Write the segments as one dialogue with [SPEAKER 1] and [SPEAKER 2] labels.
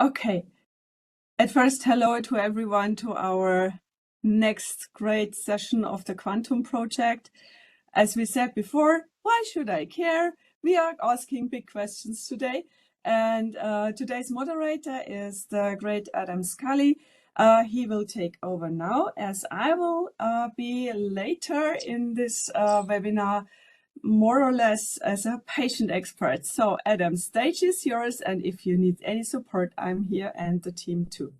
[SPEAKER 1] Okay. At first, hello to everyone to our next great session of the Quantum Project. As we said before, why should I care? We are asking big questions today. And today's moderator is the great Adam Skali. He will take over now, as I will be later in this webinar, more or less as a patient expert. So Adam, stage is yours. And if you need any support, I'm here and the team too.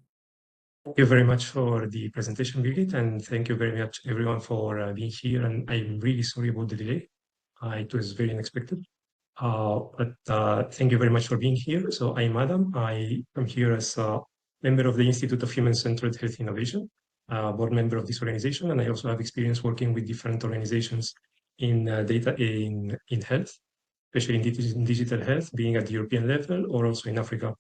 [SPEAKER 2] Thank you very much for the presentation, Birgit, and thank you very much everyone for being here. And I'm really sorry about the delay. It was very unexpected. But thank you very much for being here. So I'm Adam. I am here as a member of the Institute of Human-Centered Health Innovation, board member of this organization, and I also have experience working with different organizations in data in health, especially in digital health, being at the European level or also in Africa.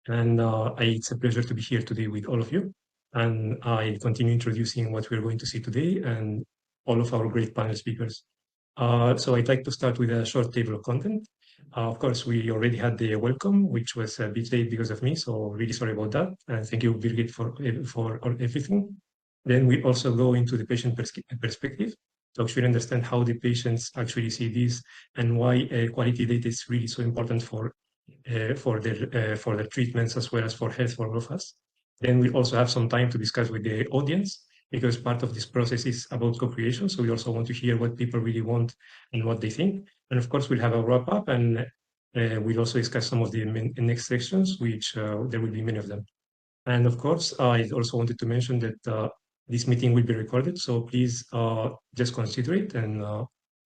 [SPEAKER 2] And it's a pleasure to be here today with all of you. And I'll continue introducing what we're going to see today and all of our great panel speakers. So I'd like to start with a short table of content. Of course, we already had the welcome, which was a bit late because of me, so really sorry about that. And thank you, Birgit, for everything. Then we also go into the patient perspective to actually understand how the patients actually see this and why quality data is really so important for their treatments as well as for health for all of us. Then we also have some time to discuss with the audience because part of this process is about co-creation. So we also want to hear what people really want and what they think. And of course, we'll have a wrap up and we'll also discuss some of the next sections, which there will be many of them. And of course, I also wanted to mention that this meeting will be recorded. So please just consider it and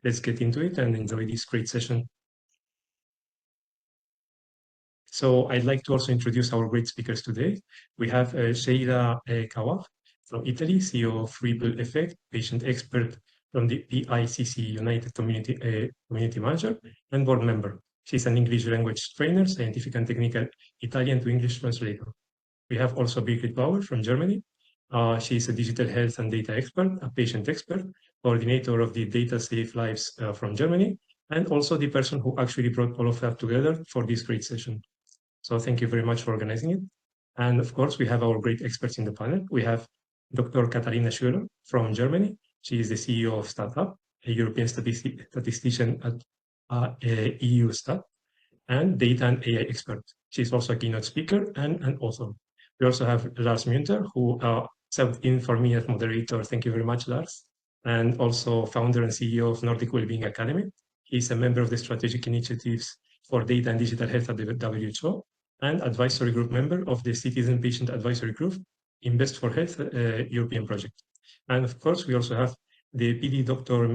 [SPEAKER 2] let's get into it and enjoy this great session. So I'd like to also introduce our great speakers today. We have Sheila Khawaja from Italy, CEO of Ripple Effect, patient expert from the PiCC United community manager and board member. She's an English language trainer, scientific and technical Italian to English translator. We have also Birgit Bauer from Germany. She's a digital health and data expert, a patient expert, coordinator of the Data Save Lives from Germany, and also the person who actually brought all of that together for this great session. So thank you very much for organizing it. And of course, we have our great experts in the panel. We have Dr. Katharina Schueller from Germany. She is the CEO of StatUp, a European statistician at AEUStat, and data and AI expert. She's also a keynote speaker and an author. We also have Lars Münter, who subbed in for me as moderator. Thank you very much, Lars. And also founder and CEO of Nordic Wellbeing Academy. He's a member of the strategic initiatives for data and digital health at the WHO and advisory group member of the Citizen Patient Advisory Group Invest for Health European project. And of course, we also have the PD doctor,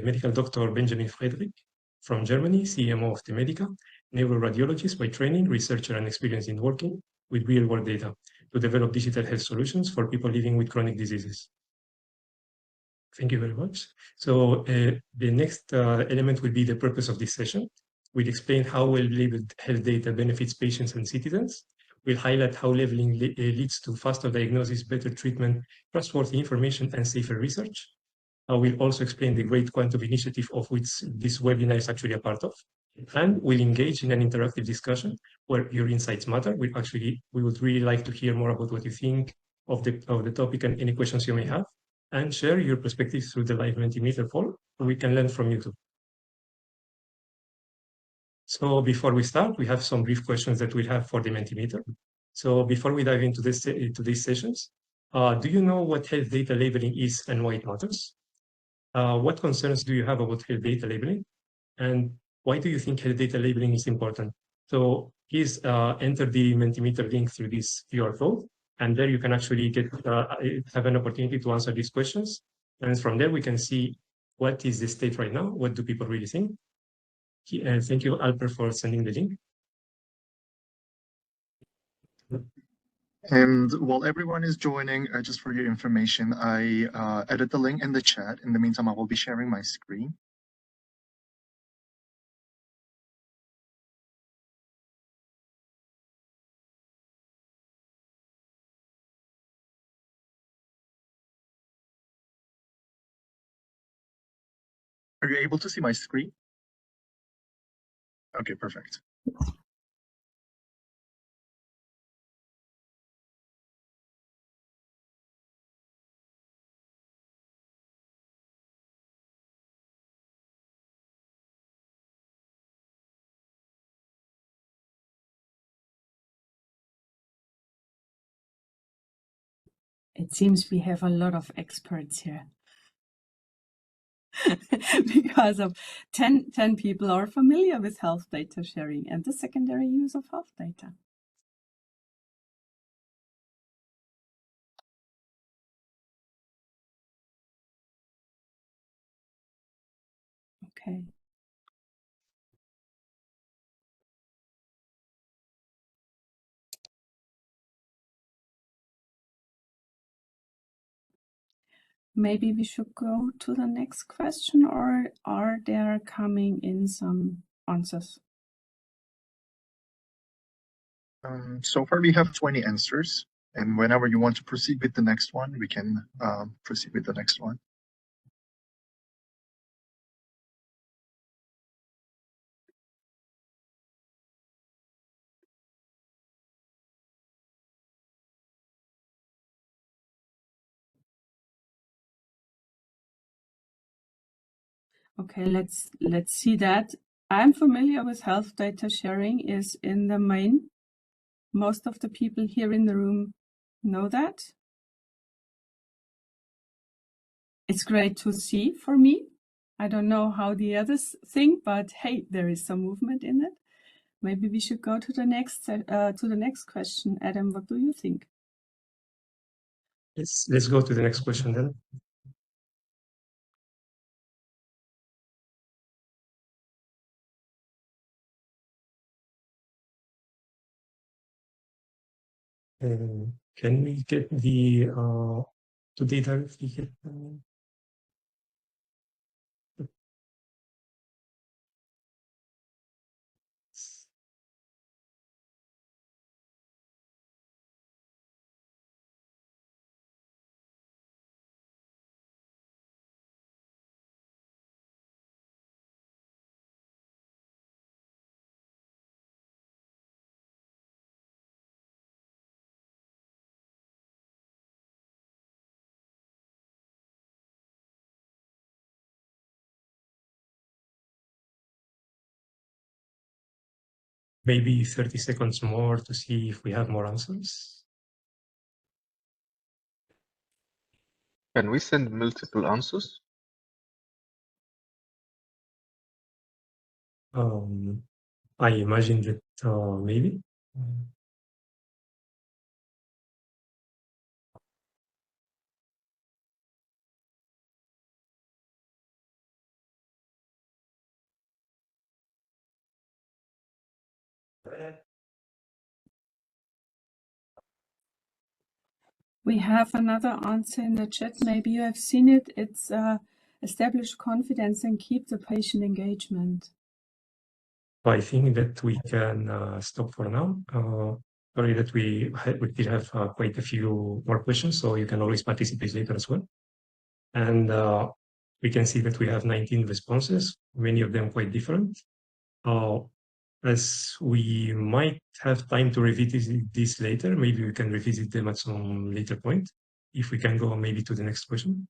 [SPEAKER 2] medical doctor Benjamin Friedrich from Germany, CMO of the Medica, neuroradiologist by training, researcher and experience in working with real-world data to develop digital health solutions for people living with chronic diseases. Thank you very much. So the next element will be the purpose of this session. We'll explain how well-labeled health data benefits patients and citizens. We'll highlight how labeling leads to faster diagnosis, better treatment, trustworthy information, and safer research. We'll also explain the great quantum initiative of which this webinar is actually a part of. And we'll engage in an interactive discussion where your insights matter. We would really like to hear more about what you think of the topic and any questions you may have, and share your perspectives through the live Mentimeter poll, so we can learn from you too. So before we start, we have some brief questions that we have for the Mentimeter. So before we dive into these sessions, do you know what health data labeling is and why it matters? What concerns do you have about health data labeling? And why do you think health data labeling is important? So please enter the Mentimeter link through this QR code, and there you can actually have an opportunity to answer these questions. And from there, we can see what is the state right now, what do people really think. Thank you, Alper, for sending the link.
[SPEAKER 3] And while everyone is joining, just for your information, I added the link in the chat. In the meantime, I will be sharing my screen. Are you able to see my screen? Okay, perfect.
[SPEAKER 1] It seems we have a lot of experts here. Because of 10 people are familiar with health data sharing and the secondary use of health data. Okay. Maybe we should go to the next question, or are there coming in some answers?
[SPEAKER 3] So far we have 20 answers, and whenever you want to proceed with the next one, we can proceed with the next one.
[SPEAKER 1] Okay, let's see that. I'm familiar with health data sharing is in the main. Most of the people here in the room know that. It's great to see for me. I don't know how the others think, but hey, there is some movement in it. Maybe we should go to the next question. Adam, what do you think?
[SPEAKER 2] Yes, let's go to the next question then. Can we get the data? Maybe 30 seconds more to see if we have more answers.
[SPEAKER 4] Can we send multiple answers?
[SPEAKER 2] I imagine that maybe.
[SPEAKER 1] We have another answer in the chat. Maybe you have seen it. It's establish confidence and keep the patient engagement.
[SPEAKER 2] I think that we can stop for now. Sorry that we did have quite a few more questions, so you can always participate later as well. And we can see that we have 19 responses, many of them quite different. As we might have time to revisit this later, maybe we can revisit them at some later point. If we can go maybe to the next question.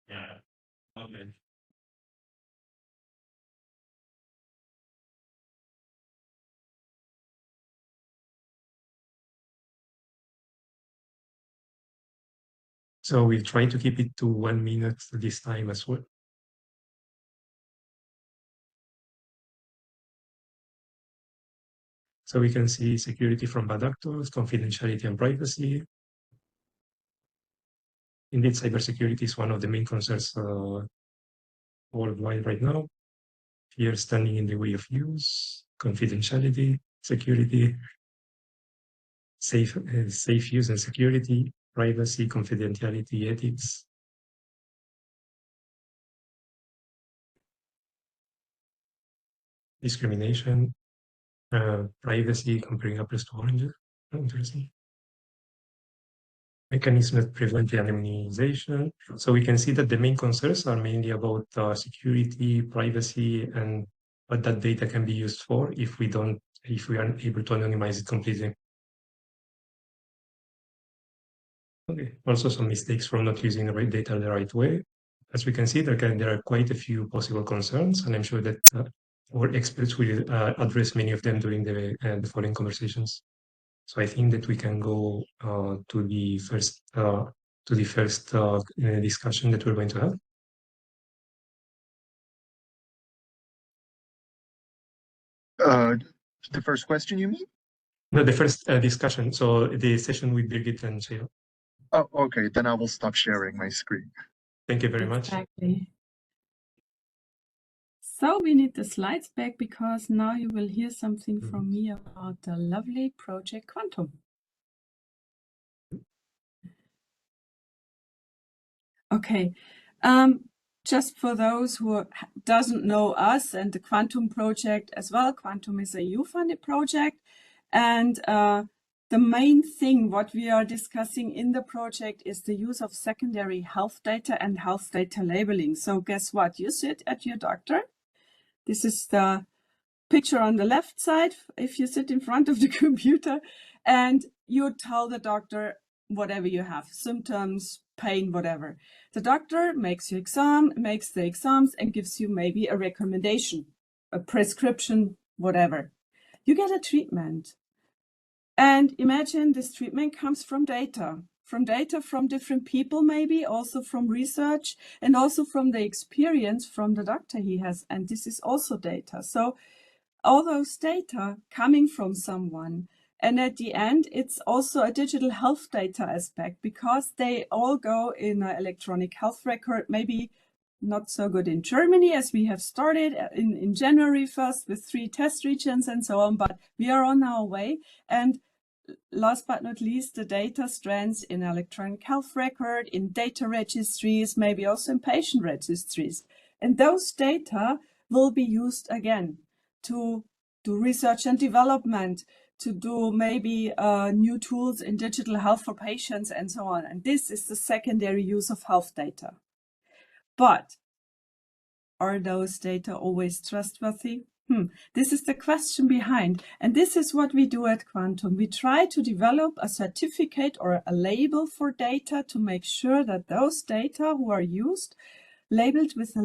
[SPEAKER 2] Yeah. Okay. So we'll try to keep it to 1 minute this time as well. So we can see security from bad actors, confidentiality and privacy. Indeed, cybersecurity is one of the main concerns worldwide right now. Fear standing in the way of use, confidentiality, security, safe use and security, privacy, confidentiality, ethics. Discrimination, privacy, comparing apples to oranges. Interesting. Mechanism that prevent the anonymization. So we can see that the main concerns are mainly about security, privacy, and what that data can be used for if we aren't able to anonymize it completely. Okay. Also some mistakes from not using the right data the right way. As we can see, there are quite a few possible concerns, and I'm sure that our experts will address many of them during the following conversations. So I think that we can go to the first discussion that we're going to have.
[SPEAKER 3] The first question, you mean?
[SPEAKER 2] No, the first discussion. So the session with Birgit and Sheila.
[SPEAKER 3] Oh, okay. Then I will stop sharing my screen.
[SPEAKER 2] Thank you very much.
[SPEAKER 1] Exactly. So we need the slides back because now you will hear something from me about the lovely project Quantum. Okay. Just for those who doesn't know us and the Quantum project as well, Quantum is a EU-funded project. And the main thing what we are discussing in the project is the use of secondary health data and health data labeling. So guess what? You sit at your doctor. This is the picture on the left side, if you sit in front of the computer, and you tell the doctor whatever you have, symptoms, pain, whatever. The doctor makes the exams and gives you maybe a recommendation, a prescription, whatever. You get a treatment. And imagine this treatment comes from data from different people, maybe also from research and also from the experience from the doctor he has. And this is also data. So all those data coming from someone. And at the end, it's also a digital health data aspect because they all go in an electronic health record, maybe not so good in Germany as we have started in January 1st with 3 test regions and so on, but we are on our way. And last but not least, the data strands in electronic health record, in data registries, maybe also in patient registries. And those data will be used again to do research and development, to do maybe new tools in digital health for patients and so on. And this is the secondary use of health data. But are those data always trustworthy? This is the question behind. And this is what we do at Quantum. We try to develop a certificate or a label for data to make sure that those data who are used labeled with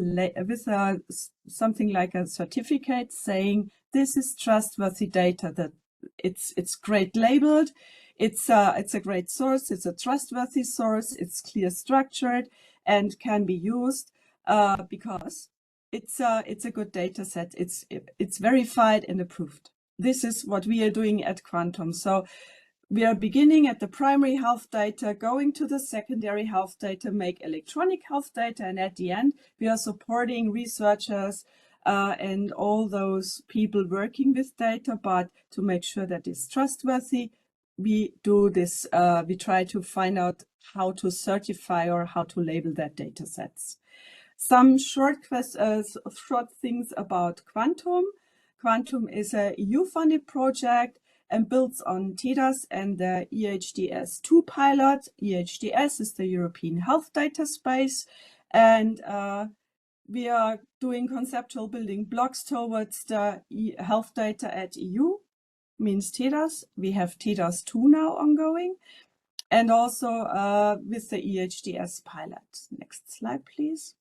[SPEAKER 1] something like a certificate saying this is trustworthy data, that it's great labeled, it's a great source, it's a trustworthy source, it's clear structured and can be used because it's a good data set. It's verified and approved. This is what we are doing at Quantum. So we are beginning at the primary health data, going to the secondary health data, make electronic health data, and at the end, we are supporting researchers and all those people working with data, but to make sure that it's trustworthy, we do this, we try to find out how to certify or how to label that data sets. Some short things about Quantum. Quantum is a EU-funded project and builds on TDAS and the AEUStat pilot. AEUStat is the European Health Data Space, and we are doing conceptual building blocks towards the health data at EU, means TDAS. We have TDAS 2 now ongoing, and also with the AEUStat pilot. Next slide, please.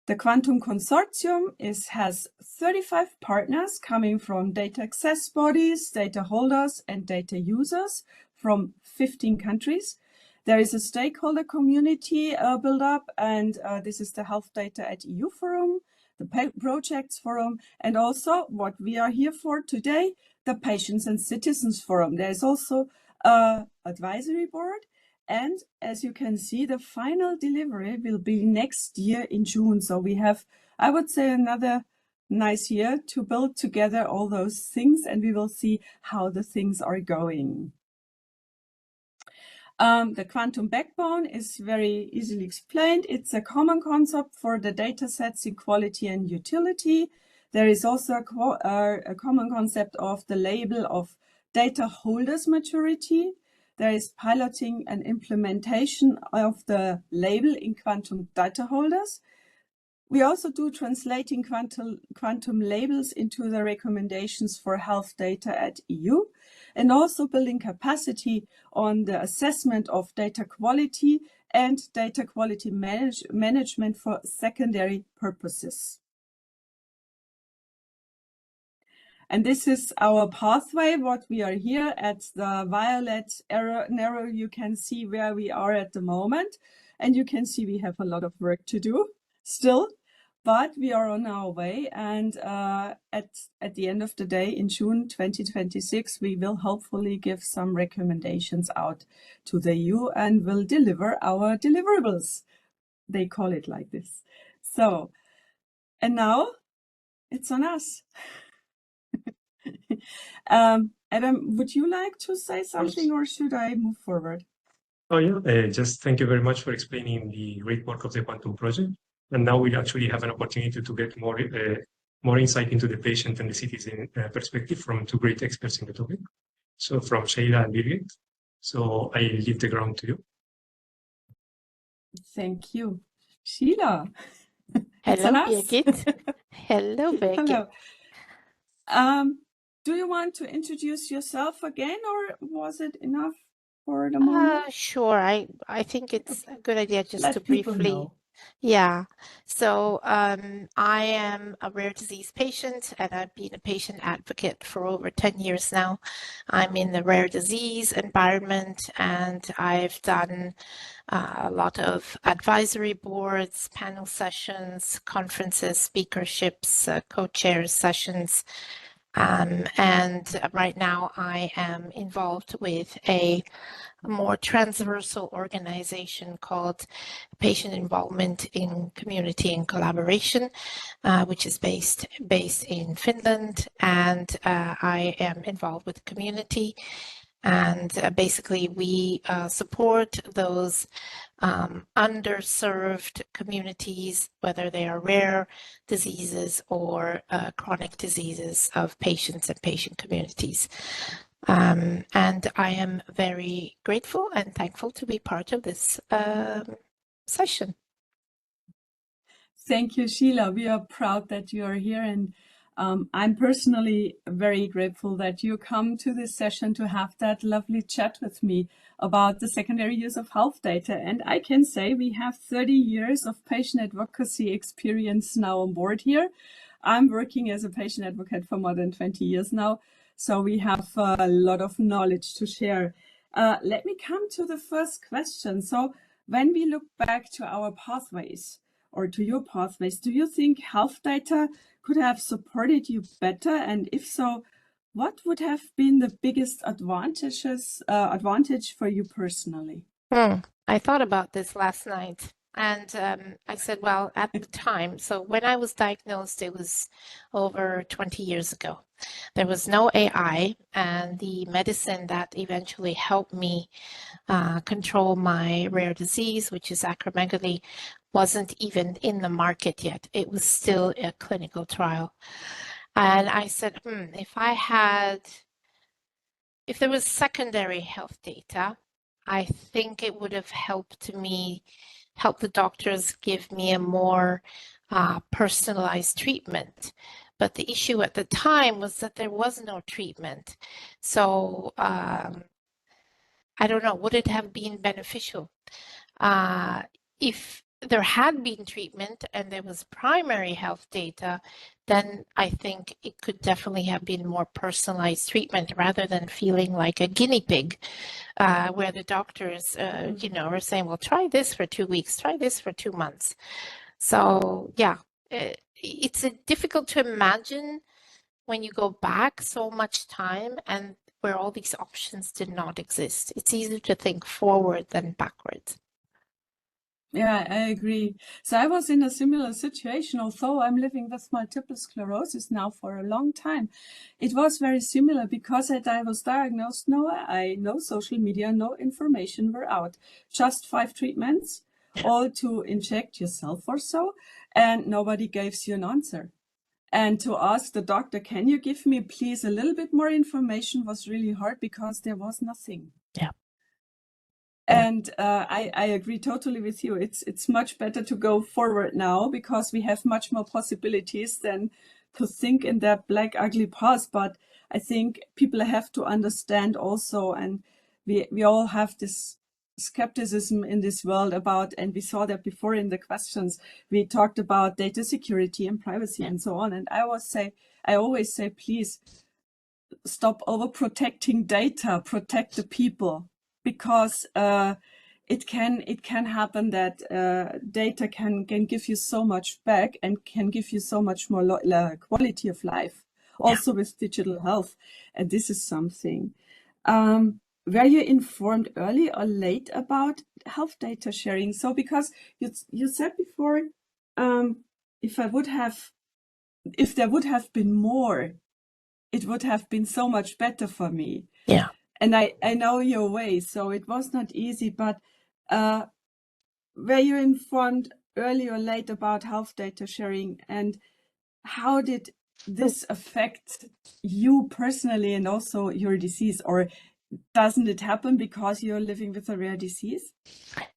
[SPEAKER 1] The Quantum Consortium has 35 partners coming from data access bodies, data holders, and data users from 15 countries. There is a stakeholder community built up, and this is the Health Data at EU Forum, the Projects Forum, and also what we are here for today, the Patients and Citizens Forum. There is also an advisory board. And as you can see, the final delivery will be next year in June. So we have, I would say, another nice year to build together all those things, and we will see how the things are going. The Quantum backbone is very easily explained. It's a common concept for the data sets in quality and utility. There is also a common concept of the label of data holders maturity. There is piloting and implementation of the label in Quantum data holders. We also do translating Quantum labels into the recommendations for health data at EU, and also building capacity on the assessment of data quality and data quality management for secondary purposes. And this is our pathway, what we are here at the violet arrow. You can see where we are at the moment. And you can see we have a lot of work to do still, but we are on our way. And at the end of the day, in June 2026, we will hopefully give some recommendations out to the EU and will deliver our deliverables. They call it like this. So, and now it's on us. Adam, would you like to say something or should I move forward?
[SPEAKER 2] Oh, yeah. Just thank you very much for explaining the great work of the Quantum Project. And now we actually have an opportunity to get more insight into the patient and the citizen perspective from two great experts in the topic. So from Sheila and Birgit. So I leave the ground to you.
[SPEAKER 1] Thank you. Sheila.
[SPEAKER 5] Hello, Birgit. Hello, Birgit.
[SPEAKER 1] Hello. Do you want to introduce yourself again, or was it enough for the moment?
[SPEAKER 5] Sure. I think it's a good idea just
[SPEAKER 1] Let
[SPEAKER 5] to
[SPEAKER 1] people
[SPEAKER 5] briefly.
[SPEAKER 1] know.
[SPEAKER 5] Yeah. So I am a rare disease patient, and I've been a patient advocate for over 10 years now. I'm in the rare disease environment, and I've done a lot of advisory boards, panel sessions, conferences, speakerships, co-chair sessions. And right now I am involved with a more transversal organization called Patient Involvement in Community and Collaboration, which is based in Finland. And I am involved with the community. And basically, we support those underserved communities, whether they are rare diseases or chronic diseases of patients and patient communities. And I am very grateful and thankful to be part of this session.
[SPEAKER 1] Thank you, Sheila. We are proud that you are here, and I'm personally very grateful that you come to this session to have that lovely chat with me about the secondary use of health data. And I can say we have 30 years of patient advocacy experience now on board here. I'm working as a patient advocate for more than 20 years now, so we have a lot of knowledge to share. Let me come to the first question. So when we look back to our pathways, or to your pathways, do you think health data could have supported you better? And if so, what would have been the biggest advantage for you personally?
[SPEAKER 5] I thought about this last night, and I said, well, at the time, so when I was diagnosed, it was over 20 years ago. There was no AI, and the medicine that eventually helped me control my rare disease, which is acromegaly, wasn't even in the market yet. It was still a clinical trial. And I said, if there was secondary health data, I think it would have helped the doctors give me a more personalized treatment. But the issue at the time was that there was no treatment. So I don't know, would it have been beneficial? If there had been treatment and there was primary health data, then I think it could definitely have been more personalized treatment rather than feeling like a guinea pig, where the doctors, are saying, well, try this for 2 weeks, try this for 2 months. So yeah, it's difficult to imagine when you go back so much time and where all these options did not exist. It's easier to think forward than backwards.
[SPEAKER 1] Yeah, I agree. So I was in a similar situation, although I'm living with multiple sclerosis now for a long time. It was very similar because I was diagnosed, no social media, no information were out. Just 5 treatments, all to inject yourself or so, and nobody gives you an answer. And to ask the doctor, can you give me please a little bit more information was really hard because there was nothing.
[SPEAKER 5] Yeah.
[SPEAKER 1] And I agree totally with you. It's much better to go forward now because we have much more possibilities than to think in that black, ugly past. But I think people have to understand also, and we all have this skepticism in this world about, and we saw that before in the questions, we talked about data security and privacy and so on. And I always say, please, stop overprotecting data, protect the people, because it can happen that data can give you so much back and can give you so much more quality of life, also with digital health. And this is something. Were you informed early or late about health data sharing? So because you said before, if there would have been more, it would have been so much better for me.
[SPEAKER 5] Yeah.
[SPEAKER 1] And I know your way, so it was not easy, but were you informed early or late about health data sharing, and how did this affect you personally and also your disease? Or doesn't it happen because you're living with a rare disease?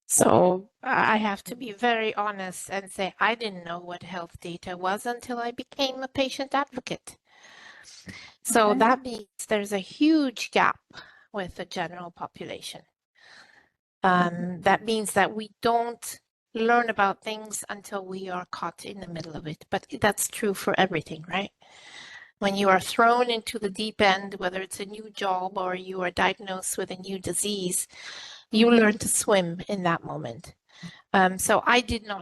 [SPEAKER 5] So I have to be very honest and say I didn't know what health data was until I became a patient advocate. So
[SPEAKER 1] Okay.
[SPEAKER 5] that means there's a huge gap with the general population. That means that we don't learn about things until we are caught in the middle of it. But that's true for everything, right? When you are thrown into the deep end, whether it's a new job or you are diagnosed with a new disease, you learn to swim in that moment. So I didn't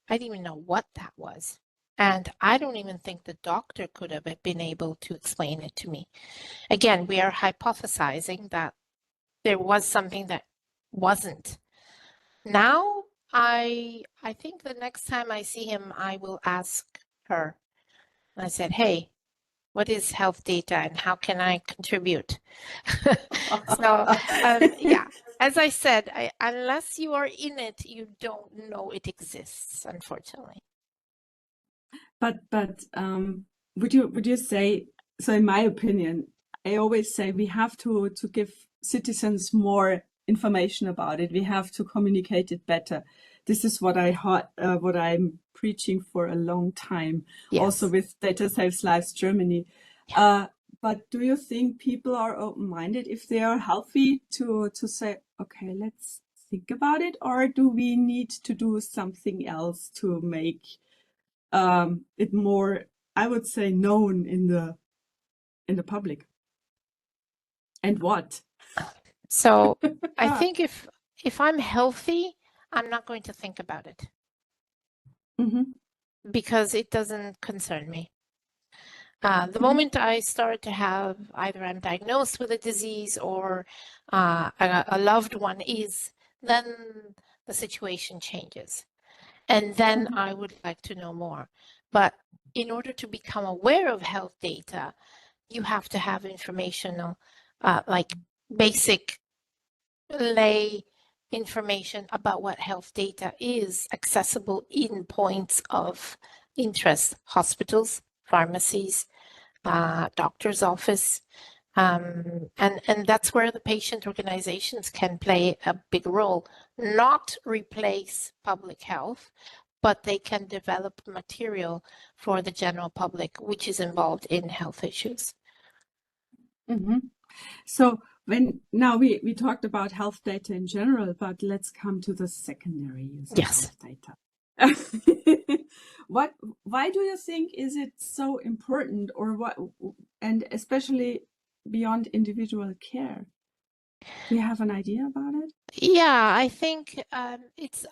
[SPEAKER 5] even know what that was. And I don't even think the doctor could have been able to explain it to me. Again, we are hypothesizing that there was something that wasn't. Now, I think the next time I see him, I will ask her. I said, hey, what is health data and how can I contribute? So, yeah, as I said, unless you are in it, you don't know it exists, unfortunately.
[SPEAKER 1] But would you say, so in my opinion, I always say we have to give citizens more information about it. We have to communicate it better. This is what what I'm preaching for a long time,
[SPEAKER 5] Yes.
[SPEAKER 1] also with Data Saves Lives Germany. But do you think people are open-minded if they are healthy to say, okay, let's think about it, or do we need to do something else to make it more, I would say, known in the public? And what?
[SPEAKER 5] So I think if I'm healthy, I'm not going to think about it because it doesn't concern me. The moment I start to have either I'm diagnosed with a disease or a loved one is, then the situation changes. And then I would like to know more. But in order to become aware of health data, you have to have informational, like basic lay information about what health data is accessible in points of interest, hospitals, pharmacies, doctor's office. And that's where the patient organizations can play a big role, not replace public health, but they can develop material for the general public, which is involved in health issues.
[SPEAKER 1] So now we talked about health data in general, but let's come to the secondary use of health data. Why do you think is it so important, or what, and especially beyond individual care? Do you have an idea about it?
[SPEAKER 5] Yeah, I think it's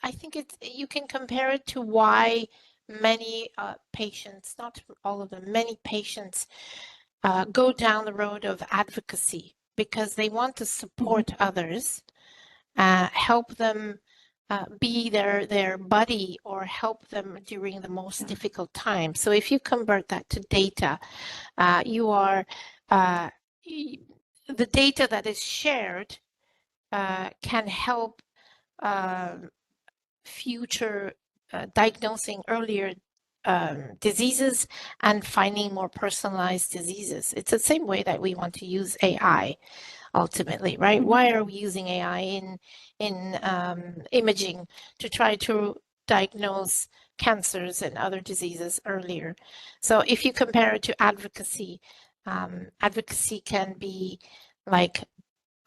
[SPEAKER 5] you can compare it to why many patients, not all of them, many patients go down the road of advocacy because they want to support others, help them be their buddy or help them during the most difficult time. So if you convert that to data, you are the data that is shared can help future diagnosing earlier diseases and finding more personalized diseases. It's the same way that we want to use AI ultimately, right? Why are we using AI in imaging to try to diagnose cancers and other diseases earlier? So if you compare it to advocacy, advocacy can be like,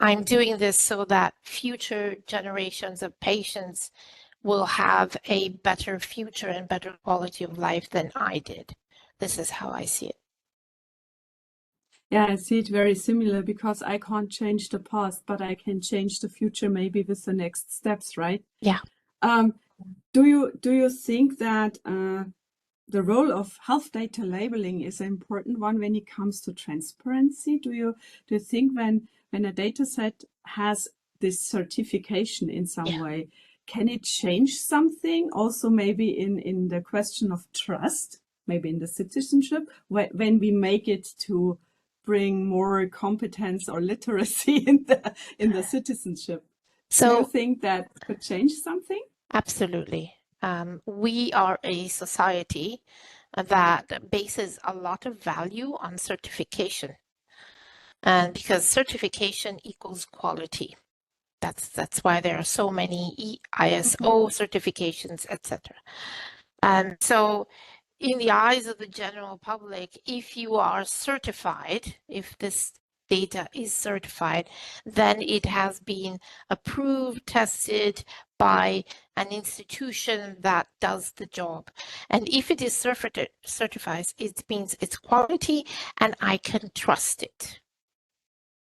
[SPEAKER 5] I'm doing this so that future generations of patients will have a better future and better quality of life than I did. This is how I see it.
[SPEAKER 1] Yeah, I see it very similar because I can't change the past, but I can change the future maybe with the next steps, right?
[SPEAKER 5] Yeah.
[SPEAKER 1] Do you think that the role of health data labeling is an important one when it comes to transparency? Do you think when a data set has this certification in some
[SPEAKER 5] Yeah.
[SPEAKER 1] way, can it change something also maybe in the question of trust, maybe in the citizenship, when we make it to bring more competence or literacy in the citizenship? Do you
[SPEAKER 5] So
[SPEAKER 1] think that could change something?
[SPEAKER 5] absolutely. We are a society that bases a lot of value on certification. And because certification equals quality. That's why there are so many ISO certifications, etc. And so in the eyes of the general public, if you are certified, if this data is certified, then it has been approved, tested by an institution that does the job. And if it is certified, it means it's quality and I can trust it.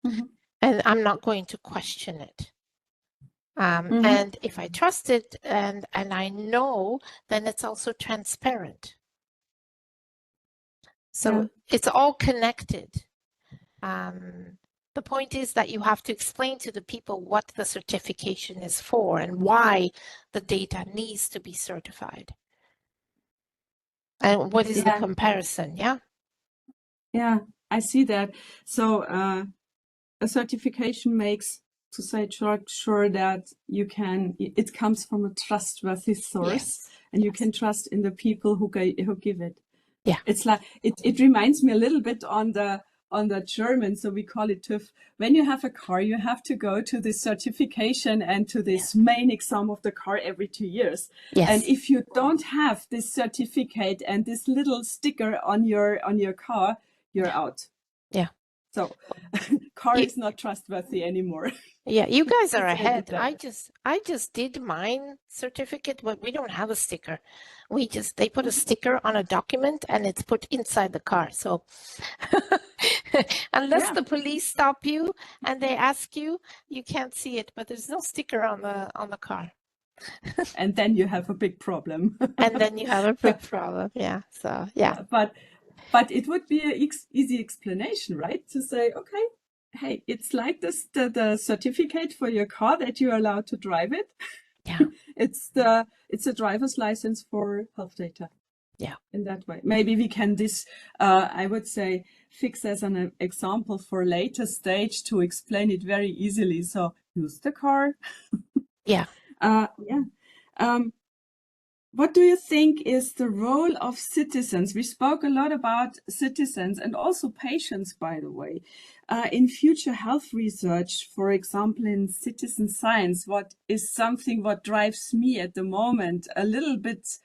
[SPEAKER 5] And I'm not going to question it. And if I trust it and I know, then it's also transparent. So it's all connected. The point is that you have to explain to the people what the certification is for and why the data needs to be certified. And what is the comparison? Yeah.
[SPEAKER 1] Yeah, I see that. So a certification makes, to say sure that you can, it comes from a trustworthy source, and you can trust in the people who give it.
[SPEAKER 5] Yeah.
[SPEAKER 1] It's like it reminds me a little bit on the German, so we call it TÜV. When you have a car, you have to go to this certification and to this main exam of the car every 2 years.
[SPEAKER 5] Yes.
[SPEAKER 1] And if you don't have this certificate and this little sticker on your car, you're out.
[SPEAKER 5] Yeah.
[SPEAKER 1] So car is not trustworthy anymore.
[SPEAKER 5] Yeah, you guys are
[SPEAKER 1] Let's make it
[SPEAKER 5] ahead.
[SPEAKER 1] that.
[SPEAKER 5] I just did mine certificate, but we don't have a sticker. They put a sticker on a document and it's put inside the car. So unless the police stop you and they ask you, you can't see it, but there's no sticker on the car.
[SPEAKER 1] And then you have a big problem.
[SPEAKER 5] And then you have a big problem. Yeah. So yeah.
[SPEAKER 1] But it would be an easy explanation, right? To say, okay, hey, it's like this, the certificate for your car that you're allowed to drive it.
[SPEAKER 5] Yeah.
[SPEAKER 1] It's a driver's license for health data.
[SPEAKER 5] Yeah.
[SPEAKER 1] In that way. Maybe we can I would say, fix as an example for later stage to explain it very easily. So use the car.
[SPEAKER 5] Yeah.
[SPEAKER 1] What do you think is the role of citizens? We spoke a lot about citizens and also patients, by the way, in future health research, for example, in citizen science. What is something what drives me at the moment a little bit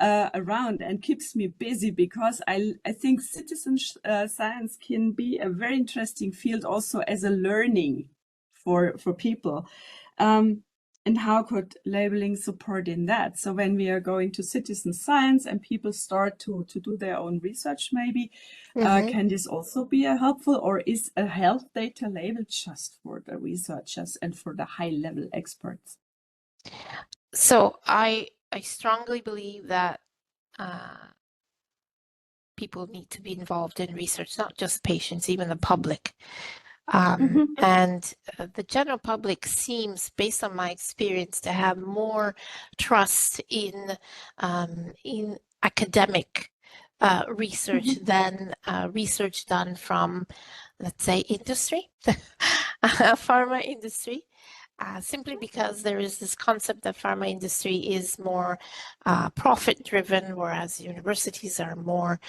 [SPEAKER 1] around and keeps me busy, because I think citizen science can be a very interesting field also as a learning for people. And how could labeling support in that? So when we are going to citizen science and people start to do their own research, maybe, can this also be helpful, or is a health data label just for the researchers and for the high level experts?
[SPEAKER 5] So I strongly believe that people need to be involved in research, not just patients, even the public. And the general public seems, based on my experience, to have more trust in academic research than research done from, let's say, industry, pharma industry. Simply because there is this concept that pharma industry is more profit-driven, whereas universities are more,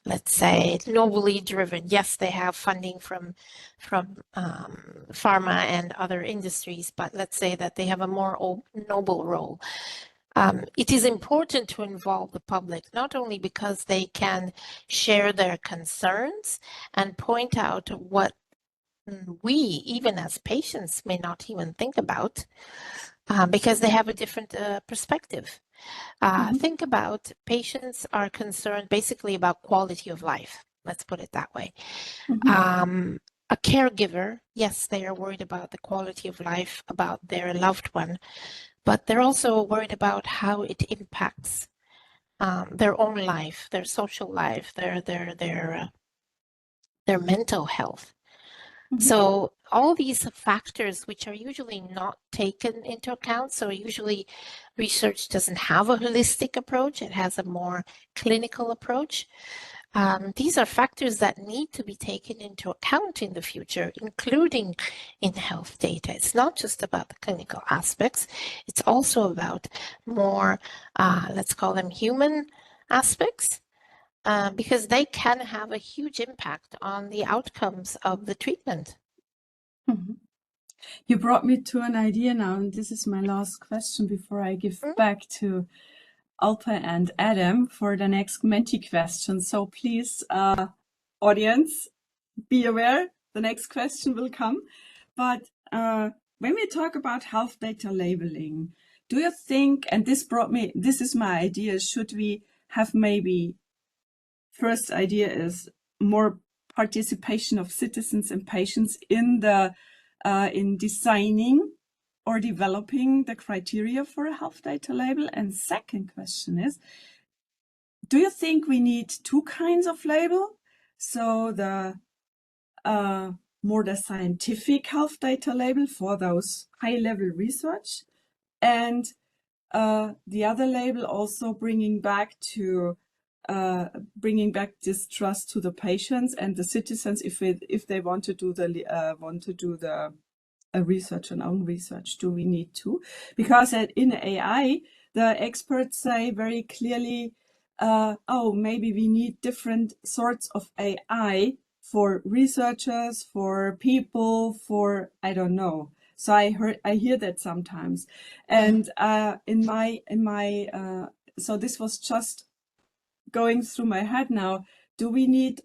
[SPEAKER 5] let's say, nobly driven. Yes, they have funding from pharma and other industries, but let's say that they have a more noble role. It is important to involve the public, not only because they can share their concerns and point out what we, even as patients, may not even think about, because they have a different perspective. Think about, patients are concerned basically about quality of life. Let's put it that way.
[SPEAKER 1] Mhm.
[SPEAKER 5] A caregiver, yes, they are worried about the quality of life, about their loved one, but they're also worried about how it impacts their own life, their social life, their mental health.
[SPEAKER 1] Mhm.
[SPEAKER 5] So all these factors, which are usually not taken into account, so usually research doesn't have a holistic approach, it has a more clinical approach. These are factors that need to be taken into account in the future, including in health data. It's not just about the clinical aspects, it's also about more, let's call them human aspects, because they can have a huge impact on the outcomes of the treatment.
[SPEAKER 1] Mhm. You brought me to an idea now, and this is my last question before I give back to Alpa and Adam for the next Menti question. So please, audience, be aware, the next question will come. But when we talk about health data labeling, do you think, and this is my idea, should we have maybe, first idea is more participation of citizens and patients in the in designing or developing the criteria for a health data label? And second question is, do you think we need two kinds of label? So the more the scientific health data label for those high-level research, and the other label also bringing back this trust to the patients and the citizens if they want to do the research and own research. Do we need to? Because in AI, the experts say very clearly, oh, maybe we need different sorts of AI for researchers, for people, for I don't know. So I hear that sometimes, and so this was just going through my head now. Do we need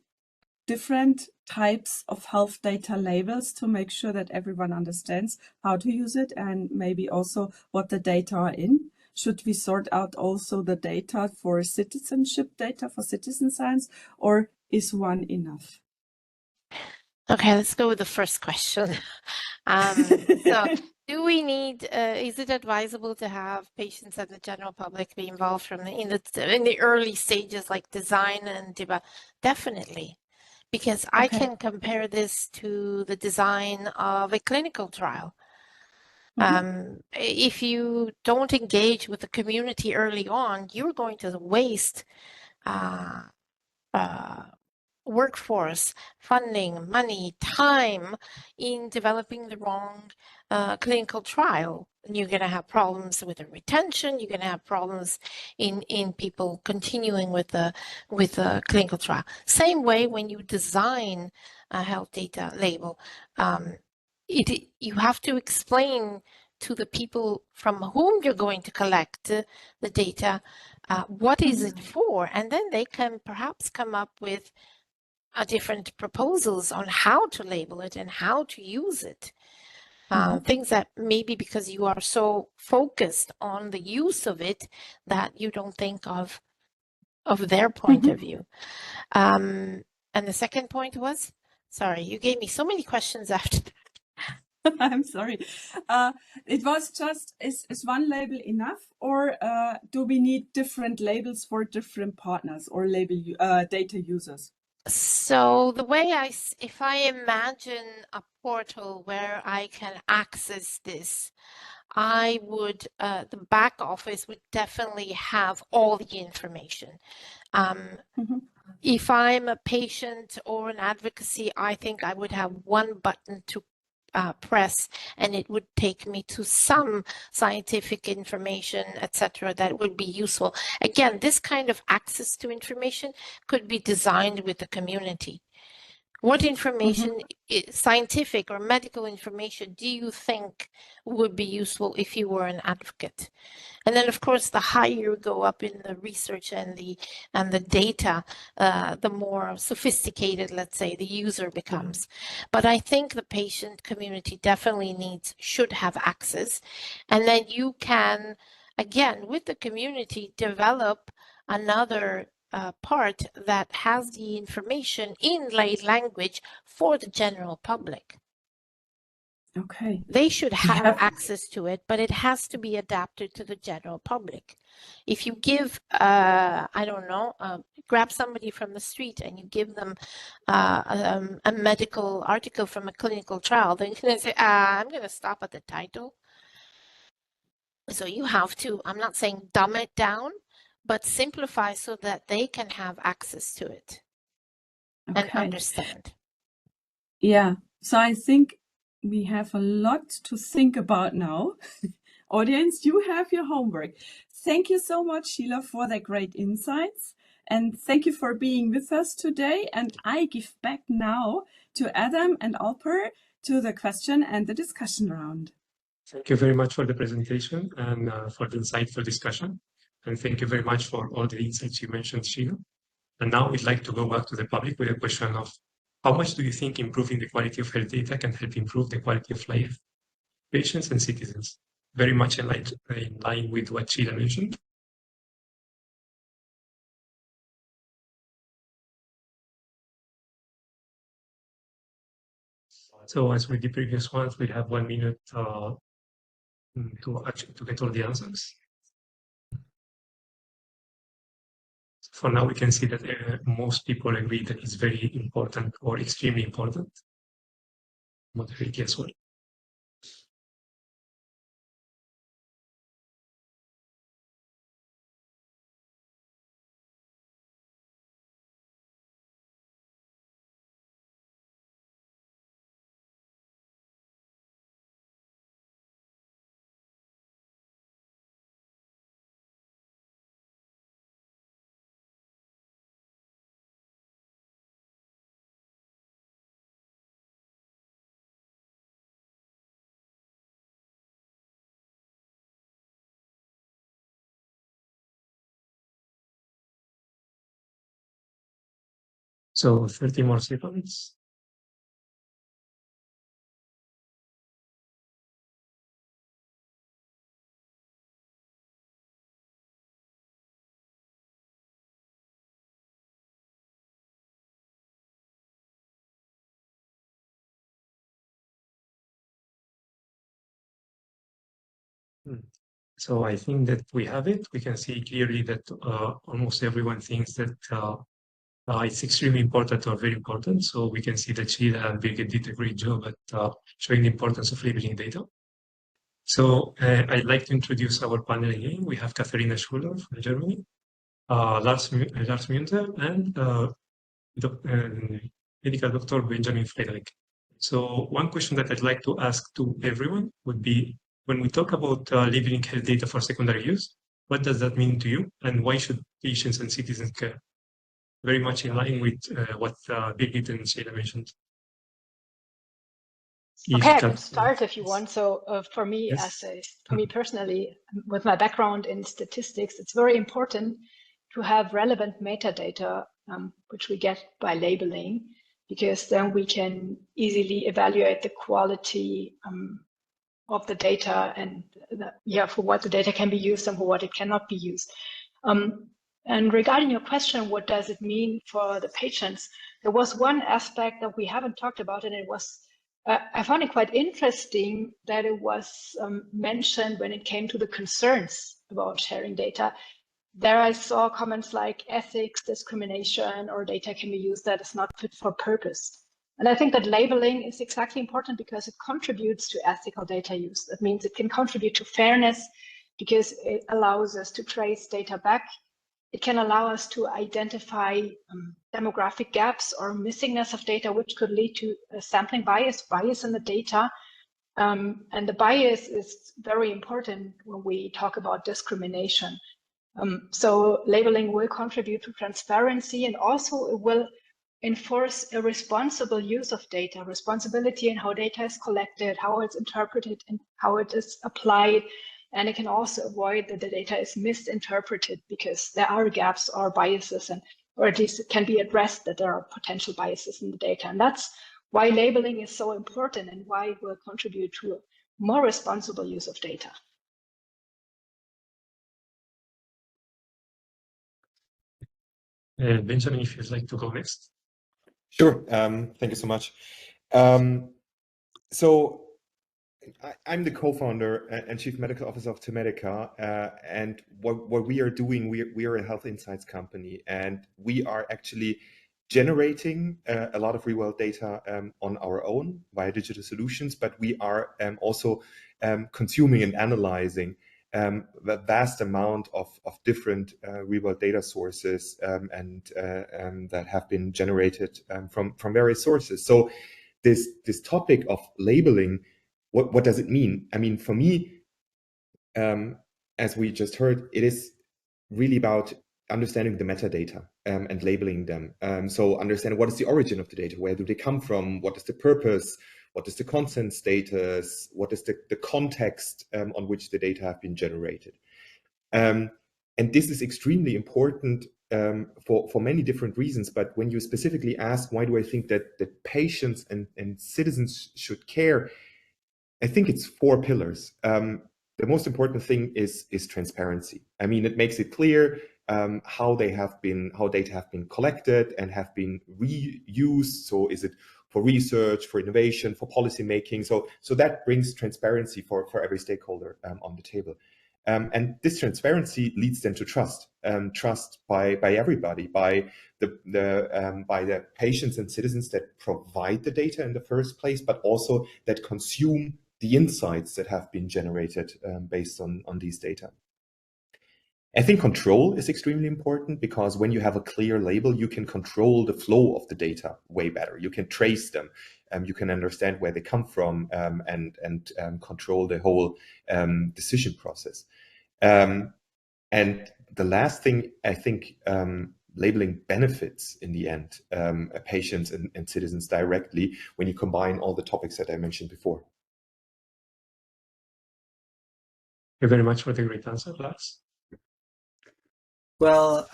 [SPEAKER 1] different types of health data labels to make sure that everyone understands how to use it and maybe also what the data are in? Should we sort out also the data for citizenship data for citizen science, or is one enough?
[SPEAKER 5] Okay, let's go with the first question. So do we need, is it advisable to have patients and the general public be involved in the early stages like design and develop? Definitely, because I can compare this to the design of a clinical trial. If you don't engage with the community early on, you're going to waste workforce, funding, money, time in developing the wrong clinical trial. And you're going to have problems with the retention. You're going to have problems in people continuing with the clinical trial. Same way when you design a health data label, you have to explain to the people from whom you're going to collect the data, what is it for, and then they can perhaps come up with different proposals on how to label it and how to use it. Things that maybe because you are so focused on the use of it that you don't think of their point of view. And the second point was, sorry, you gave me so many questions after that.
[SPEAKER 1] I'm sorry. It was just, is one label enough, or do we need different labels for different partners or label data users?
[SPEAKER 5] So the way if I imagine a portal where I can access this, I would, the back office would definitely have all the information. If I'm a patient or an advocacy, I think I would have one button to press, and it would take me to some scientific information, etc., that would be useful. Again, this kind of access to information could be designed with the community. What information, scientific or medical information, do you think would be useful if you were an advocate? And then, of course, the higher you go up in the research and the data, the more sophisticated, let's say, the user becomes. But I think the patient community definitely should have access. And then you can, again, with the community, develop another part that has the information in lay language for the general public.
[SPEAKER 1] Okay.
[SPEAKER 5] They should have access to it, but it has to be adapted to the general public. If you give, I don't know, grab somebody from the street and you give them a medical article from a clinical trial, they're going to say, I'm going to stop at the title. So you have to, I'm not saying dumb it down, but simplify so that they can have access to it and understand.
[SPEAKER 1] Yeah, so I think we have a lot to think about now. Audience, you have your homework. Thank you so much, Sheila, for the great insights. And thank you for being with us today. And I give back now to Adam and Alper to the question and the discussion round.
[SPEAKER 2] Thank you very much for the presentation and for the insightful discussion. And thank you very much for all the insights you mentioned, Sheila. And now we'd like to go back to the public with a question of how much do you think improving the quality of health data can help improve the quality of life of patients and citizens? Very much in line with what Sheila mentioned. So as with the previous ones, we have 1 minute to get all the answers. For now, we can see that most people agree that it's very important or extremely important. Moderator as well. So 30 more seconds. So I think that we have it. We can see clearly that almost everyone thinks that it's extremely important or very important. So we can see that Sheila and Birgit did a great job at showing the importance of labeling data. So I'd like to introduce our panel again. We have Katharina Schueller from Germany, Lars Münter, and medical doctor Benjamin Frederick. So one question that I'd like to ask to everyone would be, when we talk about labeling health data for secondary use, what does that mean to you? And why should patients and citizens care? Very much in line with what Birgit and Sheila mentioned.
[SPEAKER 6] Okay, I can start if you want. So for me,
[SPEAKER 2] yes.
[SPEAKER 6] For me personally, with my background in statistics, it's very important to have relevant metadata, which we get by labeling, because then we can easily evaluate the quality of the data and for what the data can be used and for what it cannot be used. And regarding your question, what does it mean for the patients? There was one aspect that we haven't talked about, and it was, I found it quite interesting that it was mentioned when it came to the concerns about sharing data. There I saw comments like ethics, discrimination, or data can be used that is not fit for purpose. And I think that labeling is exactly important because it contributes to ethical data use. That means it can contribute to fairness because it allows us to trace data back. It can allow us to identify demographic gaps or missingness of data, which could lead to a sampling bias in the data. And the bias is very important when we talk about discrimination. So labeling will contribute to transparency, and also it will enforce a responsible use of data, responsibility in how data is collected, how it's interpreted, and how it is applied. And it can also avoid that the data is misinterpreted because there are gaps or biases, or at least it can be addressed that there are potential biases in the data. And that's why labeling is so important and why it will contribute to a more responsible use of data.
[SPEAKER 2] Benjamin, if you'd like to go next.
[SPEAKER 7] Sure. Thank you so much. So I'm the co-founder and chief medical officer of Temedica, and what we are doing, we are a health insights company, and we are actually generating a lot of real-world data on our own via digital solutions, but we are also consuming and analyzing the vast amount of different real-world data sources and that have been generated from various sources. So this topic of labeling, what does it mean? I mean, for me, as we just heard, it is really about understanding the metadata and labeling them. So understanding what is the origin of the data, where do they come from, what is the purpose, what is the consent status, what is the context on which the data have been generated. And this is extremely important for many different reasons. But when you specifically ask, why do I think that patients and citizens should care? I think it's 4 pillars. The most important thing is transparency. I mean, it makes it clear how data have been collected and have been reused. So is it for research, for innovation, for policy making? So that brings transparency for every stakeholder on the table. And this transparency leads then to trust. Trust by everybody, by the patients and citizens that provide the data in the first place, but also that consume the insights that have been generated based on these data. I think control is extremely important, because when you have a clear label, you can control the flow of the data way better. You can trace them, you can understand where they come from, and control the whole decision process. And the last thing, I think, labeling benefits in the end patients and citizens directly when you combine all the topics that I mentioned before.
[SPEAKER 2] Thank you very much for the great answer, Lars.
[SPEAKER 8] Well,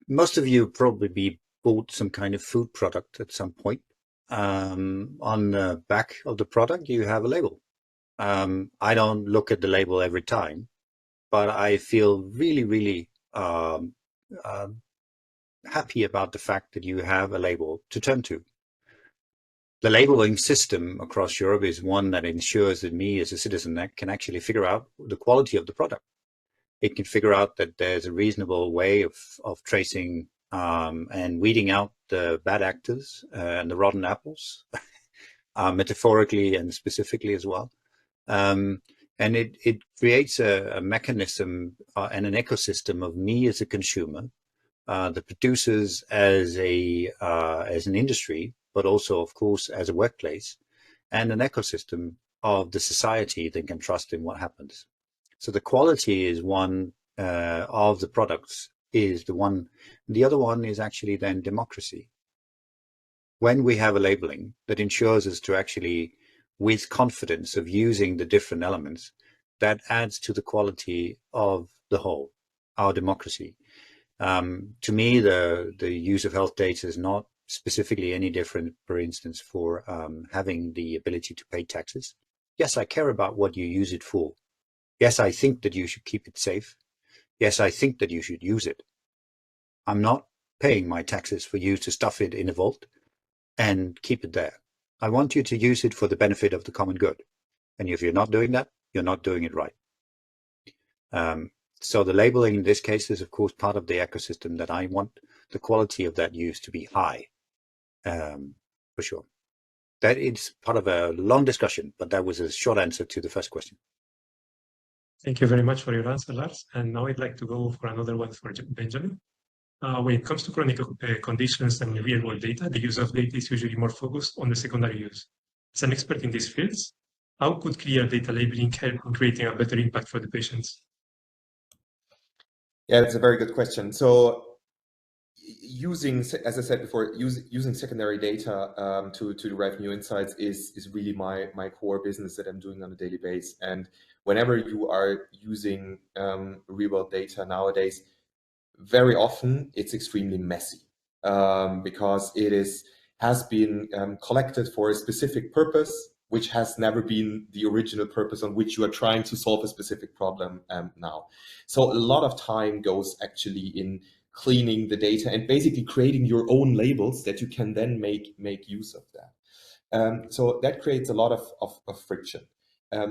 [SPEAKER 8] most of you probably bought some kind of food product at some point. On the back of the product, you have a label. I don't look at the label every time, but I feel really, really happy about the fact that you have a label to turn to. The labeling system across Europe is one that ensures that me as a citizen that can actually figure out the quality of the product. It can figure out that there's a reasonable way of tracing and weeding out the bad actors and the rotten apples, metaphorically and specifically as well. And it creates a mechanism and an ecosystem of me as a consumer, the producers as an industry, but also, of course, as a workplace, and an ecosystem of the society that can trust in what happens. So the quality is one of the products is the one. The other one is actually then democracy. When we have a labeling that ensures us to actually, with confidence of using the different elements, that adds to the quality of the whole, our democracy. To me, the use of health data is not specifically any different, for instance, for having the ability to pay taxes. Yes, I care about what you use it for. Yes, I think that you should keep it safe. Yes, I think that you should use it. I'm not paying my taxes for you to stuff it in a vault and keep it there. I want you to use it for the benefit of the common good. And if you're not doing that, you're not doing it right. So the labeling in this case is, of course, part of the ecosystem that I want the quality of that use to be high, for sure. That is part of a long discussion, but that was a short answer to the first question.
[SPEAKER 2] Thank you very much for your answer, Lars. And now I'd like to go for another one for Benjamin. When it comes to chronic conditions and real-world data, the use of data is usually more focused on the secondary use. As an expert in these fields, how could clear data labeling help in creating a better impact for the patients?
[SPEAKER 7] Yeah, that's a very good question. So using, as I said before, using secondary data to derive new insights is really my core business that I'm doing on a daily basis. And whenever you are using real-world data nowadays, very often it's extremely messy because it has been collected for a specific purpose, which has never been the original purpose on which you are trying to solve a specific problem now. So a lot of time goes actually in cleaning the data, and basically creating your own labels that you can then make use of that. So that creates a lot of friction.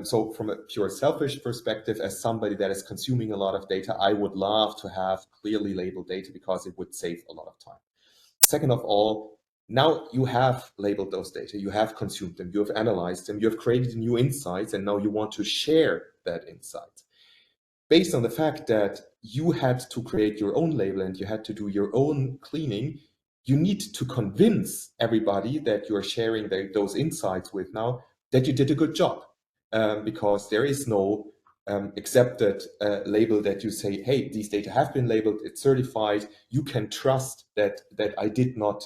[SPEAKER 7] So from a pure selfish perspective, as somebody that is consuming a lot of data, I would love to have clearly labeled data because it would save a lot of time. Second of all, now you have labeled those data, you have consumed them, you have analyzed them, you have created new insights, and now you want to share that insight. Based on the fact that you had to create your own label and you had to do your own cleaning, you need to convince everybody that you are sharing those insights with now that you did a good job, because there is no accepted label that you say, hey, these data have been labeled, it's certified, you can trust that I did not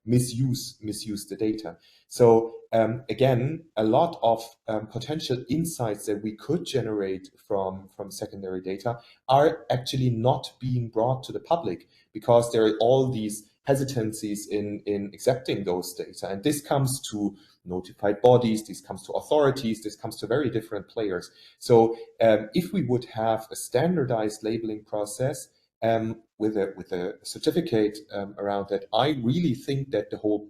[SPEAKER 7] misuse the data. So again, a lot of potential insights that we could generate from secondary data are actually not being brought to the public because there are all these hesitancies in accepting those data. And this comes to notified bodies, this comes to authorities, this comes to very different players. So if we would have a standardized labeling process with a certificate around that, I really think that the whole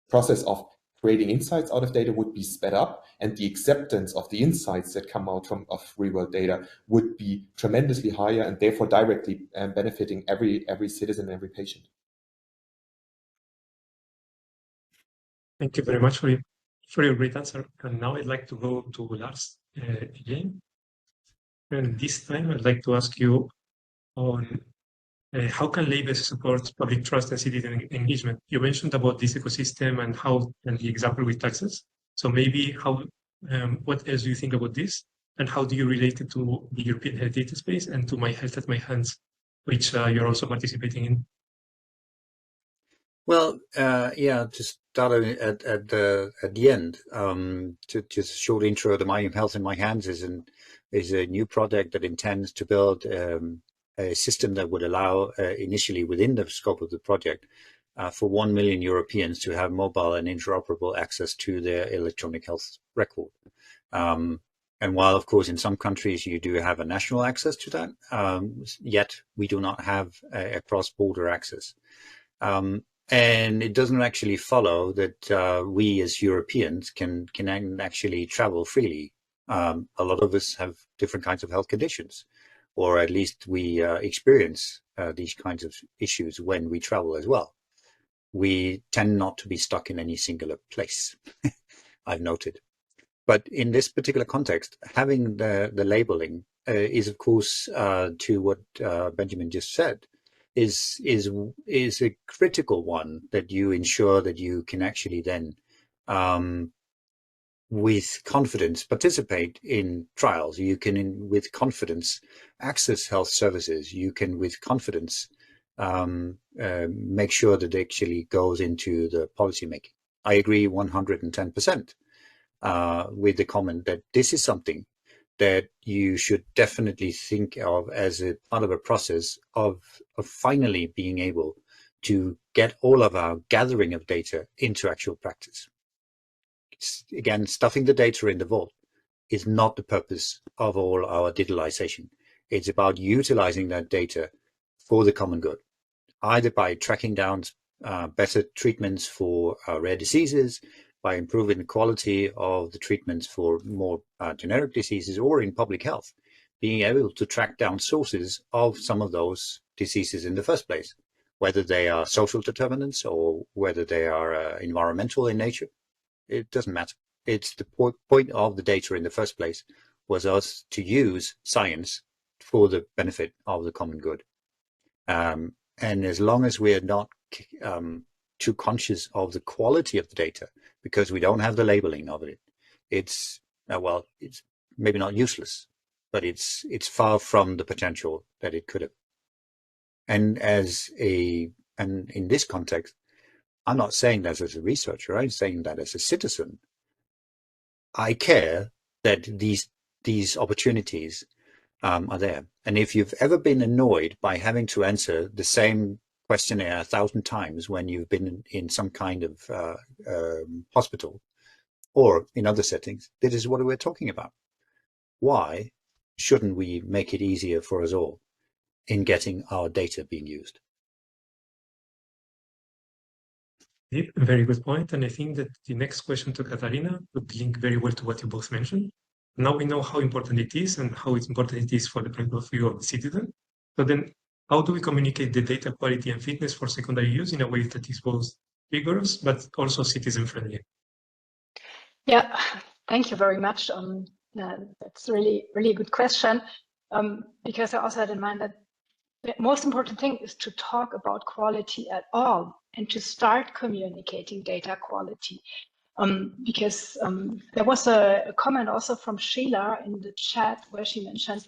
[SPEAKER 7] process of creating insights out of data would be sped up, and the acceptance of the insights that come out of real-world data would be tremendously higher, and therefore directly benefiting every citizen, every patient.
[SPEAKER 2] Thank you very much for your great answer. And now I'd like to go to Lars again. And this time I'd like to ask you on how can labels support public trust and citizen engagement? You mentioned about this ecosystem and the example with taxes. So maybe what else do you think about this? And how do you relate it to the European Health Data Space and to My Health at My Hands, which you're also participating in?
[SPEAKER 8] Well, yeah, to start at the end, just a short intro. The My Health in My Hands is a new project that intends to build a system that would allow, initially within the scope of the project, for 1 million Europeans to have mobile and interoperable access to their electronic health record. And while, of course, in some countries you do have a national access to that, yet we do not have a cross-border access. And it doesn't actually follow that we as Europeans can actually travel freely. A lot of us have different kinds of health conditions, or at least we experience these kinds of issues when we travel as well. We tend not to be stuck in any singular place, I've noted. But in this particular context, having the labeling is, of course, to what Benjamin just said, is a critical one, that you ensure that you can actually then with confidence participate in trials. You can with confidence access health services. You can with confidence make sure that it actually goes into the policy making. I agree 110% with the comment that this is something that you should definitely think of as a part of a process of finally being able to get all of our gathering of data into actual practice. Again, stuffing the data in the vault is not the purpose of all our digitalization. It's about utilizing that data for the common good, either by tracking down better treatments for rare diseases, by improving the quality of the treatments for more generic diseases, or in public health, being able to track down sources of some of those diseases in the first place, whether they are social determinants or whether they are environmental in nature. It doesn't matter. It's the point of the data in the first place was us to use science for the benefit of the common good. And as long as we are not too conscious of the quality of the data, because we don't have the labeling of it, it's it's maybe not useless, but it's far from the potential that it could have. And in this context, I'm not saying that as a researcher, I'm saying that as a citizen. I care that these opportunities are there. And if you've ever been annoyed by having to answer the same questionnaire 1,000 times when you've been in some kind of hospital or in other settings, this is what we're talking about. Why shouldn't we make it easier for us all? in getting our data being used.
[SPEAKER 2] Very good point. And I think that the next question to Katharina would link very well to what you both mentioned. Now we know how important it is and how important it is for the point of view of the citizen. So then how do we communicate the data quality and fitness for secondary use in a way that is both rigorous but also citizen friendly?
[SPEAKER 6] Yeah, thank you very much. That's really a good question, because I also had in mind that the most important thing is to talk about quality at all and to start communicating data quality. Because there was a comment also from Sheila in the chat where she mentioned,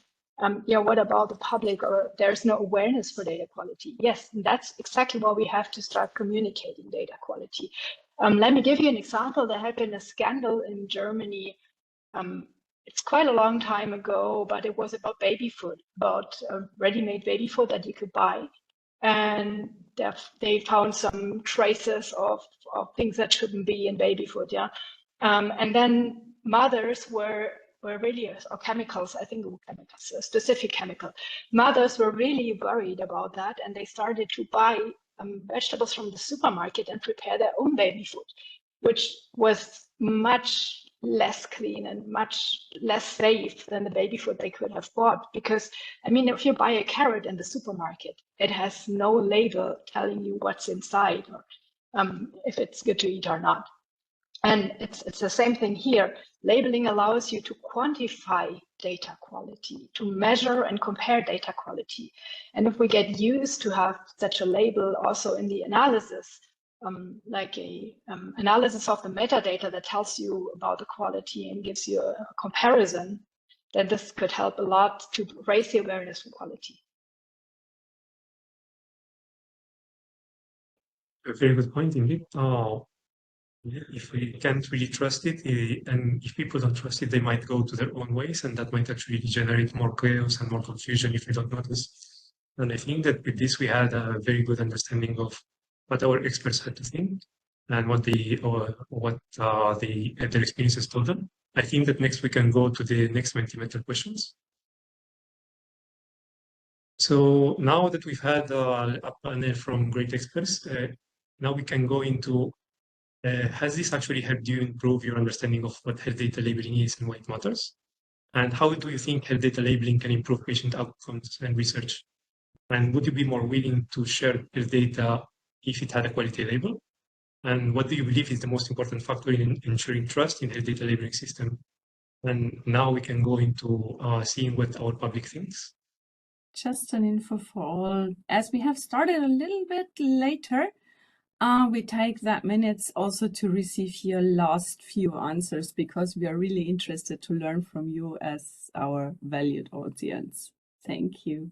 [SPEAKER 6] yeah, what about the public, or there's no awareness for data quality? Yes, and that's exactly why we have to start communicating data quality. Let me give you an example. There had been a scandal in Germany. It's quite a long time ago, but it was about baby food, about ready-made baby food that you could buy. And they found some traces of things that shouldn't be in baby food, yeah. And then mothers were really, or chemicals, I think it were chemicals, a specific chemical. Mothers were really worried about that, and they started to buy vegetables from the supermarket and prepare their own baby food, which was much less clean and much less safe than the baby food they could have bought. Because, I mean, if you buy a carrot in the supermarket, it has no label telling you what's inside, or if it's good to eat or not. And it's the same thing here. Labeling allows you to quantify data quality, to measure and compare data quality. And if we get used to have such a label also in the analysis, like a analysis of the metadata that tells you about the quality and gives you a comparison, then this could help a lot to raise the awareness for quality.
[SPEAKER 2] A very good point indeed. If we can't really trust it, and if people don't trust it, they might go to their own ways, and that might actually generate more chaos and more confusion if we don't notice. And I think that with this, we had a very good understanding of what our experts had to think and what their experiences told them. I think that next we can go to the next Mentimeter questions. So now that we've had a panel from great experts, now we can go into has this actually helped you improve your understanding of what health data labeling is and why it matters? And how do you think health data labeling can improve patient outcomes and research? And would you be more willing to share health data if it had a quality label? And what do you believe is the most important factor in ensuring trust in health data labeling system? And now we can go into seeing what our public thinks.
[SPEAKER 1] Just an info for all. As we have started a little bit later, we take that minutes also to receive your last few answers, because we are really interested to learn from you as our valued audience. Thank you.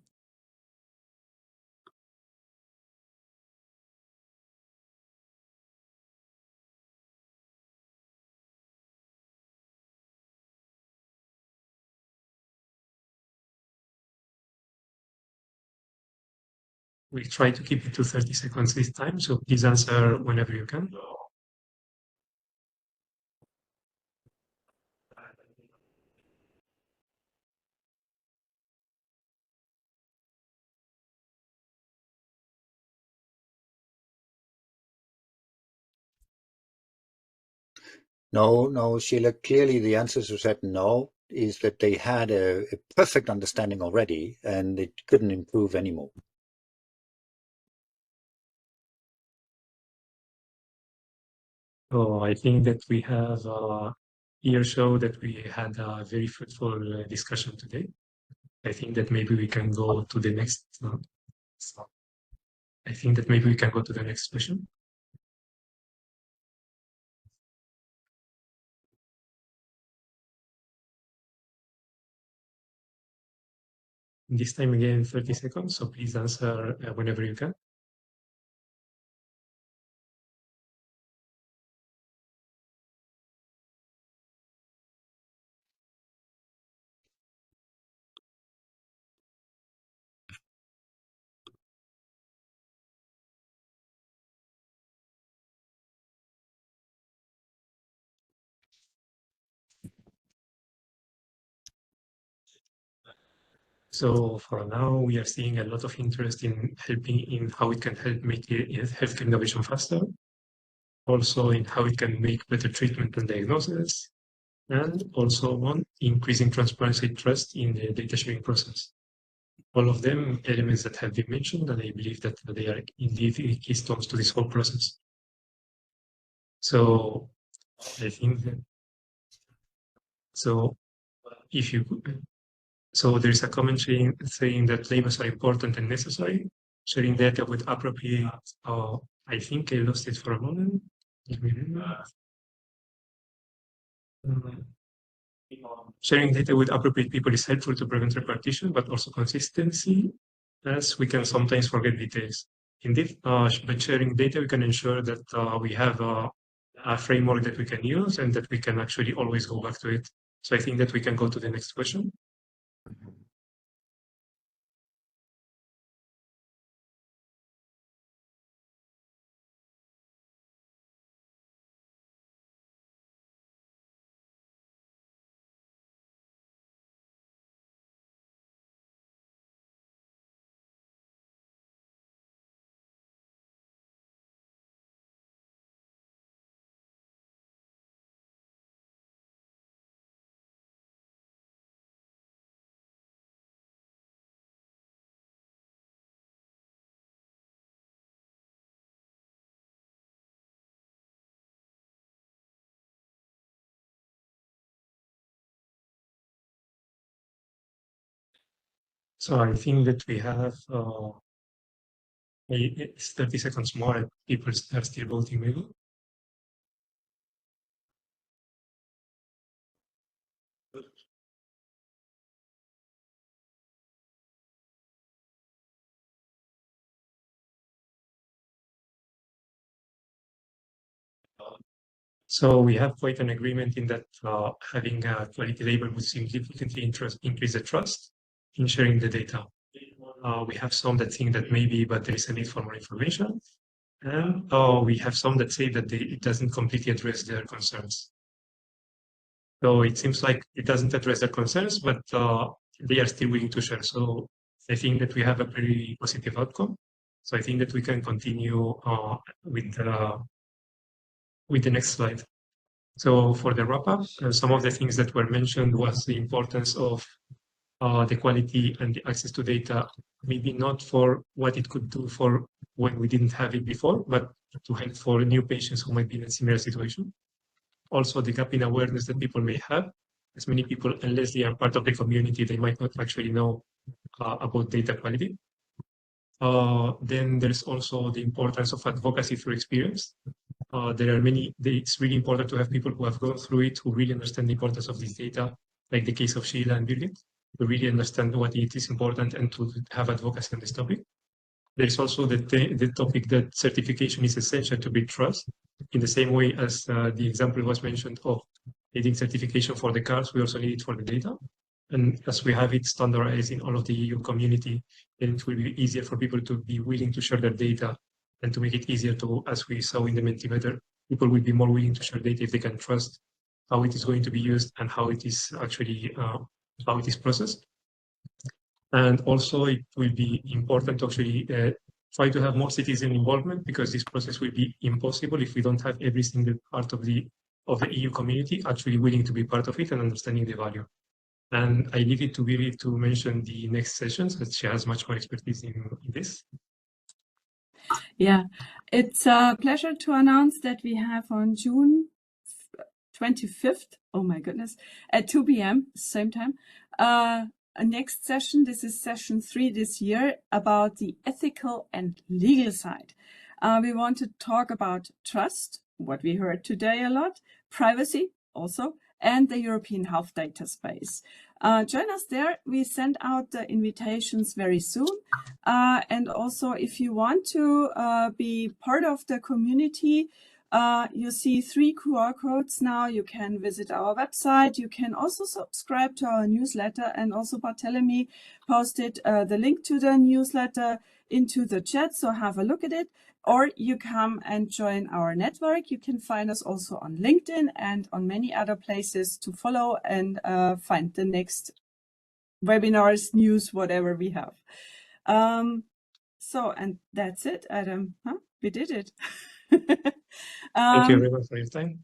[SPEAKER 2] We'll try to keep it to 30 seconds this time, so please answer whenever you can.
[SPEAKER 8] No, Sheila, clearly the answers who said no is that they had a perfect understanding already and it couldn't improve anymore.
[SPEAKER 2] So I think that we have here show that we had a very fruitful discussion today. I think that maybe we can go to the next. I think that maybe we can go to the next question. This time again, 30 seconds. So please answer whenever you can. So for now, we are seeing a lot of interest in helping in how it can help make healthcare innovation faster, also in how it can make better treatment and diagnosis, and also on increasing transparency and trust in the data sharing process. All of them elements that have been mentioned, and I believe that they are indeed keystones to this whole process. So I think that, so if you, so there is a comment saying that labels are important and necessary. Sharing data with appropriate, I think I lost it for a moment. Sharing data with appropriate people is helpful to prevent repetition, but also consistency, as we can sometimes forget details. Indeed, by sharing data, we can ensure that we have a framework that we can use and that we can actually always go back to it. So I think that we can go to the next question. So I think that we have 30 seconds more. People are still voting, maybe. So we have quite an agreement in that having a quality label would significantly increase the trust in sharing the data. We have some that think that maybe, but there is a need for more information. And we have some that say that it doesn't completely address their concerns. So it seems like it doesn't address their concerns, but they are still willing to share. So I think that we have a very positive outcome. So I think that we can continue with the next slide. So for the wrap-up, some of the things that were mentioned was the importance of the quality and the access to data, maybe not for what it could do for when we didn't have it before, but to help for new patients who might be in a similar situation. Also, the gap in awareness that people may have, as many people, unless they are part of the community, they might not actually know about data quality. Then there's also the importance of advocacy through experience. There are many, it's really important to have people who have gone through it, who really understand the importance of this data, like the case of Sheila and Birgit, to really understand what it is important and to have advocacy on this topic. There's also the topic that certification is essential to build trust. In the same way as the example was mentioned of needing certification for the cars, we also need it for the data. And as we have it standardized in all of the EU community, then it will be easier for people to be willing to share their data and to make it easier to, as we saw in the Mentimeter, people will be more willing to share data if they can trust how it is going to be used and how it is actually, how it is processed. And also it will be important to actually try to have more citizen involvement, because this process will be impossible if we don't have every single part of the EU community actually willing to be part of it and understanding the value. And I leave it to Birgit to mention the next sessions, as she has much more expertise in this.
[SPEAKER 1] Yeah, it's a pleasure to announce that we have on June 25th, oh my goodness, at 2 p.m., same time, a next session. This is session 3 this year, about the ethical and legal side. We want to talk about trust, what we heard today a lot, privacy also, and the European health data space. Join us there. We send out the invitations very soon. And also, if you want to be part of the community, you see 3 QR codes now. You can visit our website. You can also subscribe to our newsletter, and also Barthélemy posted the link to the newsletter into the chat, so have a look at it. Or you come and join our network. You can find us also on LinkedIn and on many other places to follow and find the next webinars, news, whatever we have. So, and that's it, Adam. Huh? We did it.
[SPEAKER 2] Thank you everyone for your time.